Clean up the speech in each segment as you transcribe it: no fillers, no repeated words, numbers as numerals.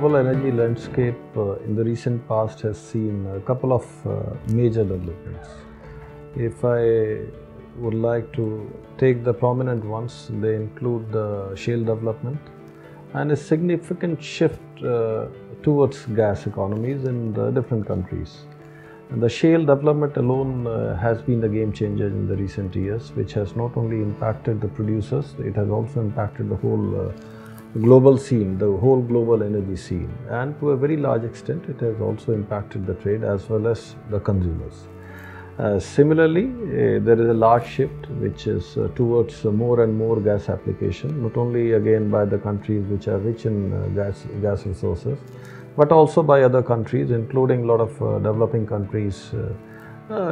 global energy landscape in the recent past has seen a couple of major developments. If I would like to take the prominent ones, they include the shale development and a significant shift towards gas economies in the different countries. And the shale development alone has been the game changer in the recent years, which has not only impacted the producers, it has also impacted the whole global scene, the whole global energy scene, and to a very large extent it has also impacted the trade as well as the consumers. Similarly, there is a large shift which is towards more and more gas application, not only again by the countries which are rich in gas resources, but also by other countries, including a lot of developing countries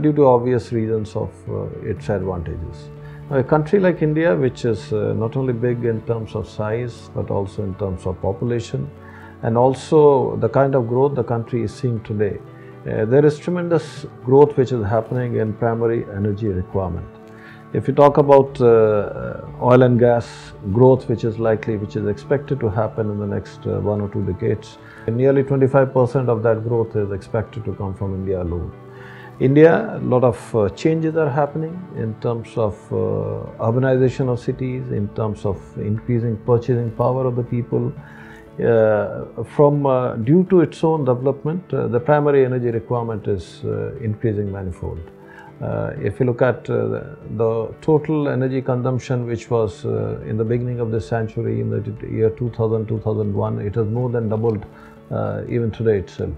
due to obvious reasons of its advantages. A country like India, which is not only big in terms of size, but also in terms of population, and also the kind of growth the country is seeing today, there is tremendous growth which is happening in primary energy requirement. If you talk about oil and gas growth, which is expected to happen in the next 1 or 2 decades, nearly 25% of that growth is expected to come from India alone. India, a lot of changes are happening in terms of urbanization of cities, in terms of increasing purchasing power of the people. Due to its own development, the primary energy requirement is increasing manifold. If you look at the total energy consumption, which was in the beginning of this century, in the year 2000-2001, it has more than doubled even today itself.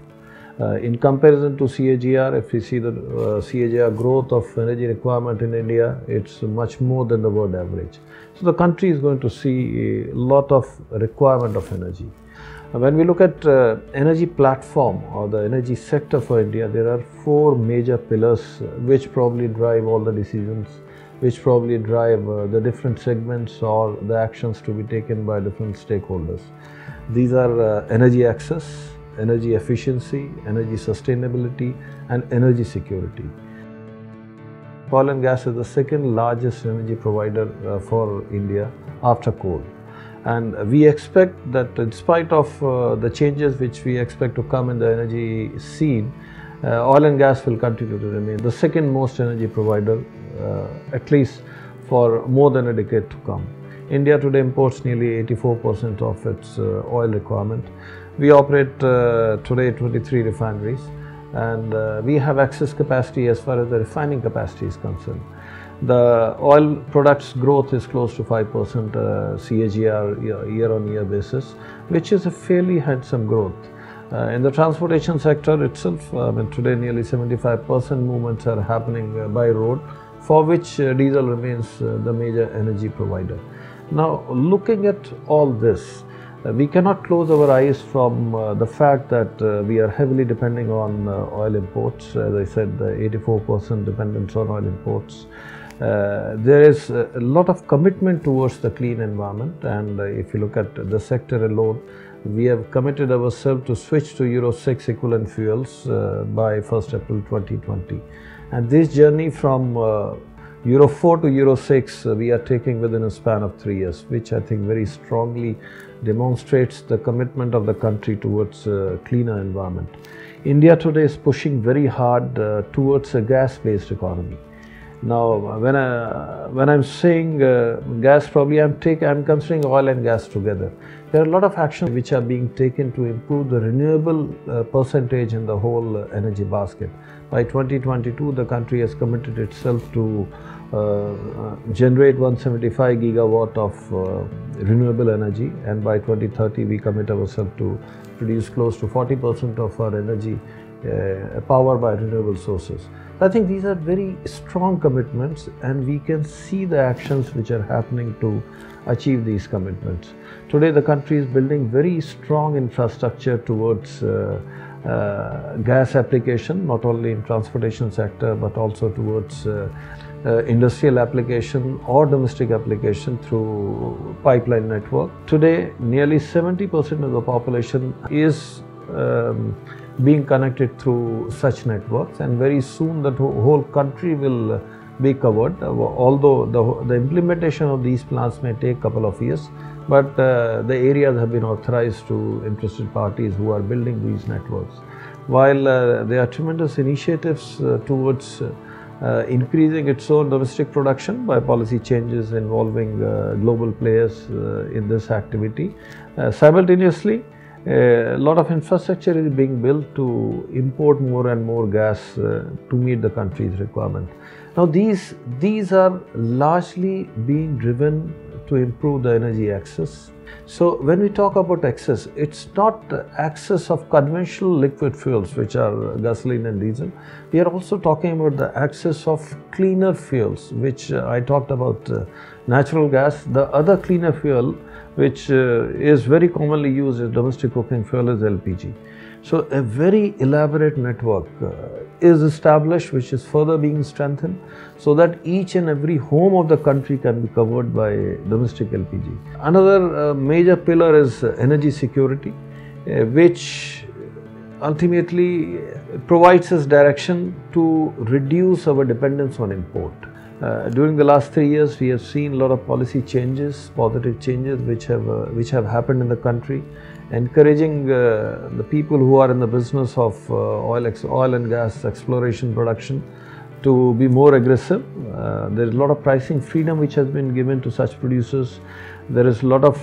In comparison to CAGR, if we see the CAGR growth of energy requirement in India, it's much more than the world average. So the country is going to see a lot of requirement of energy. When we look at energy platform or the energy sector for India, there are 4 major pillars which probably drive all the decisions, which probably drive the different segments or the actions to be taken by different stakeholders. These are energy access, energy efficiency, energy sustainability, and energy security. Oil and gas is the second largest energy provider for India after coal. And we expect that in spite of the changes which we expect to come in the energy scene, oil and gas will continue to remain the second most energy provider, at least for more than a decade to come. India today imports nearly 84% of its oil requirement. We operate today 23 refineries, and we have excess capacity as far as the refining capacity is concerned. The oil products growth is close to 5% CAGR year-on-year basis, which is a fairly handsome growth. In the transportation sector itself, today nearly 75% movements are happening by road, for which diesel remains the major energy provider. Now, looking at all this, we cannot close our eyes from the fact that we are heavily depending on oil imports. As I said, 84% dependence on oil imports. There is a lot of commitment towards the clean environment, and if you look at the sector alone, we have committed ourselves to switch to Euro 6 equivalent fuels by 1st April 2020. And this journey from Euro 4 to Euro 6 we are taking within a span of 3 years, which I think very strongly demonstrates the commitment of the country towards a cleaner environment. India today is pushing very hard towards a gas-based economy. Now, when I'm saying gas, probably I'm considering oil and gas together. There are a lot of actions which are being taken to improve the renewable percentage in the whole energy basket. By 2022, the country has committed itself to generate 175 gigawatt of renewable energy, and by 2030 we commit ourselves to produce close to 40% of our energy powered by renewable sources. I think these are very strong commitments, and we can see the actions which are happening to achieve these commitments. Today the country is building very strong infrastructure towards gas application, not only in transportation sector but also towards industrial application or domestic application through pipeline network. Today nearly 70% of the population is being connected through such networks, and very soon the whole country will be covered. Although the implementation of these plans may take a couple of years, but the areas have been authorized to interested parties who are building these networks. While there are tremendous initiatives towards increasing its own domestic production by policy changes involving global players in this activity, simultaneously a lot of infrastructure is being built to import more and more gas to meet the country's requirement. Now these are largely being driven to improve the energy access. So when we talk about access, it's not access of conventional liquid fuels, which are gasoline and diesel. We are also talking about the access of cleaner fuels, which I talked about natural gas. The other cleaner fuel, which is very commonly used as domestic cooking fuel, is LPG. So a very elaborate network is established, which is further being strengthened, so that each and every home of the country can be covered by domestic LPG. Another major pillar is energy security, which ultimately provides us direction to reduce our dependence on import. During the last 3 years, we have seen a lot of policy changes, positive changes which have happened in the country, encouraging the people who are in the business of oil and gas exploration production to be more aggressive. There is a lot of pricing freedom which has been given to such producers. There is a lot of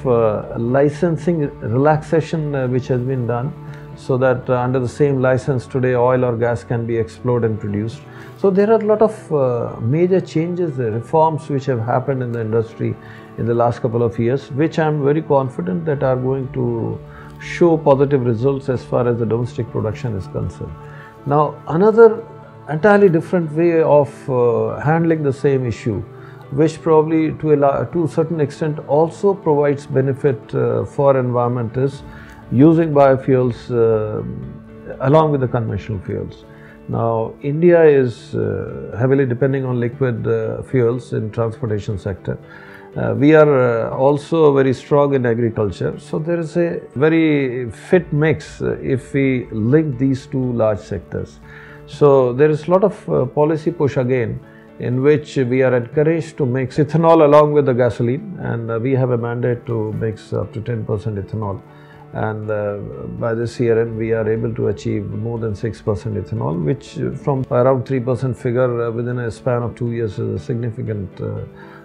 licensing relaxation which has been done, so that under the same license today oil or gas can be explored and produced. So there are a lot of major changes, reforms which have happened in the industry in the last couple of years, which I am very confident that are going to show positive results as far as the domestic production is concerned. Now another entirely different way of handling the same issue, which probably to a certain extent also provides benefit for environment, is using biofuels along with the conventional fuels. Now India is heavily depending on liquid fuels in transportation sector. We are also very strong in agriculture, so there is a very fit mix if we link these two large sectors. So there is a lot of policy push again, in which we are encouraged to mix ethanol along with the gasoline, and we have a mandate to mix up to 10% ethanol. And by this year end, we are able to achieve more than 6% ethanol, which from around 3% figure within a span of 2 years is a significant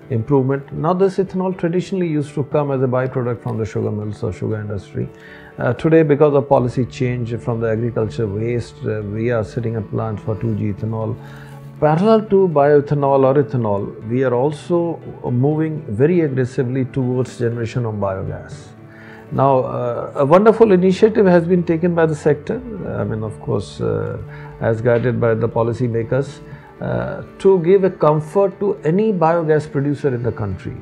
improvement. Now this ethanol traditionally used to come as a byproduct from the sugar mills or sugar industry. Today, because of policy change from the agriculture waste, we are setting up plants for 2G ethanol. Parallel to bioethanol or ethanol, we are also moving very aggressively towards generation of biogas. Now, a wonderful initiative has been taken by the sector, I mean, of course, as guided by the policy makers, to give a comfort to any biogas producer in the country,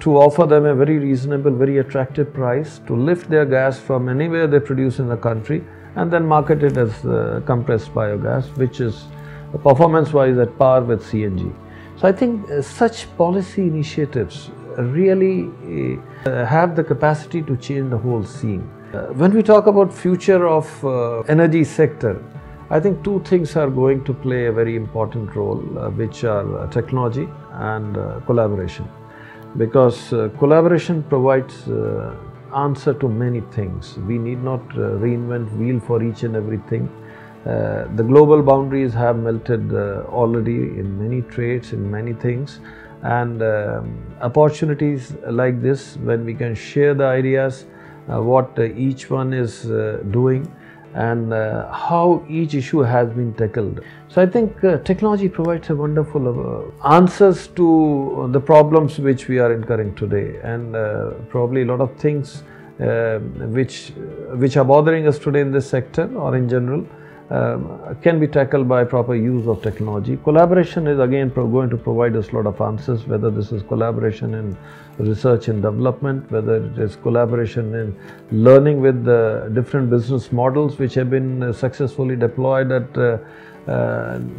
to offer them a very reasonable, very attractive price, to lift their gas from anywhere they produce in the country and then market it as compressed biogas, which is performance-wise at par with CNG. So I think such policy initiatives really have the capacity to change the whole scene. When we talk about future of energy sector, I think two things are going to play a very important role, which are technology and collaboration. Because collaboration provides answer to many things. We need not reinvent wheel for each and everything. The global boundaries have melted already in many trades, in many things. And opportunities like this, when we can share the ideas, what each one is doing, and how each issue has been tackled. So I think technology provides a wonderful answers to the problems which we are incurring today, and probably a lot of things which are bothering us today in this sector or in general can be tackled by proper use of technology. Collaboration is again going to provide us a lot of answers, whether this is collaboration in research and development, whether it is collaboration in learning with the different business models which have been successfully deployed at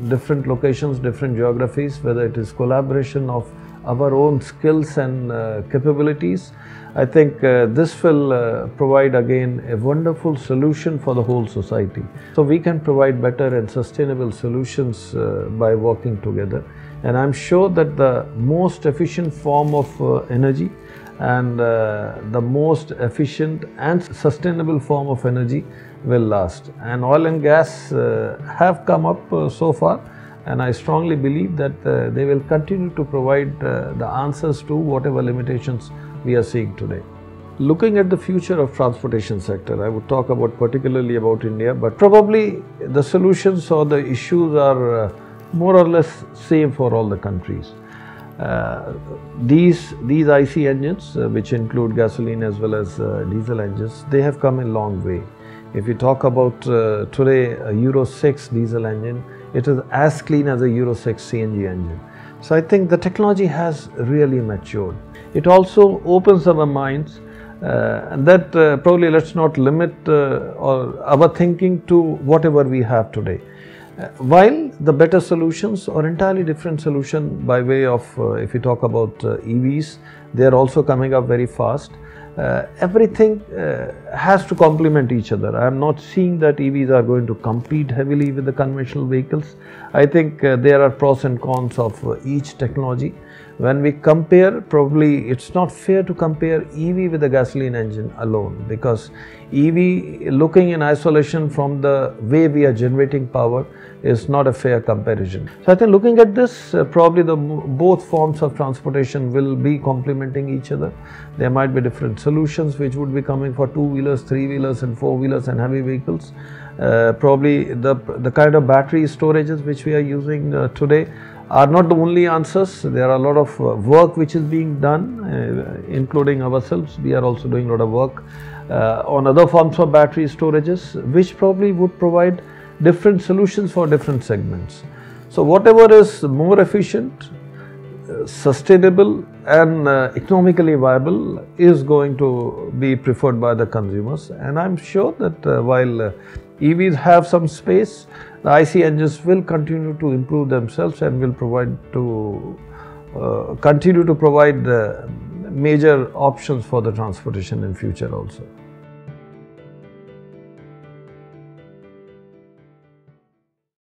different locations, different geographies, whether it is collaboration of our own skills and capabilities. I think this will provide again a wonderful solution for the whole society. So we can provide better and sustainable solutions by working together. And I'm sure that the most efficient form of energy and the most efficient and sustainable form of energy will last. And oil and gas have come up so far, and I strongly believe that they will continue to provide the answers to whatever limitations we are seeing today. Looking at the future of transportation sector, I would talk about particularly about India, but probably the solutions or the issues are more or less same for all the countries. These IC engines, which include gasoline as well as diesel engines, they have come a long way. If you talk about today a Euro 6 diesel engine, it is as clean as a Euro 6 CNG engine. So I think the technology has really matured. It also opens our minds that probably let's not limit our thinking to whatever we have today. While the better solutions or entirely different solution by way of, if you talk about EVs, they are also coming up very fast. Everything has to complement each other. I am not seeing that EVs are going to compete heavily with the conventional vehicles. I think there are pros and cons of each technology. When we compare, probably it's not fair to compare EV with the gasoline engine alone, because EV, looking in isolation from the way we are generating power, is not a fair comparison. So I think looking at this, probably both forms of transportation will be complementing each other. There might be different solutions which would be coming for two-wheelers, three-wheelers and four-wheelers and heavy vehicles. Probably the kind of battery storages which we are using today are not the only answers. There are a lot of work which is being done, including ourselves. We are also doing a lot of work on other forms of battery storages, which probably would provide different solutions for different segments. So whatever is more efficient, sustainable and economically viable is going to be preferred by the consumers. And I'm sure that while EVs have some space, the IC engines will continue to improve themselves and will continue to provide major options for the transportation in future also.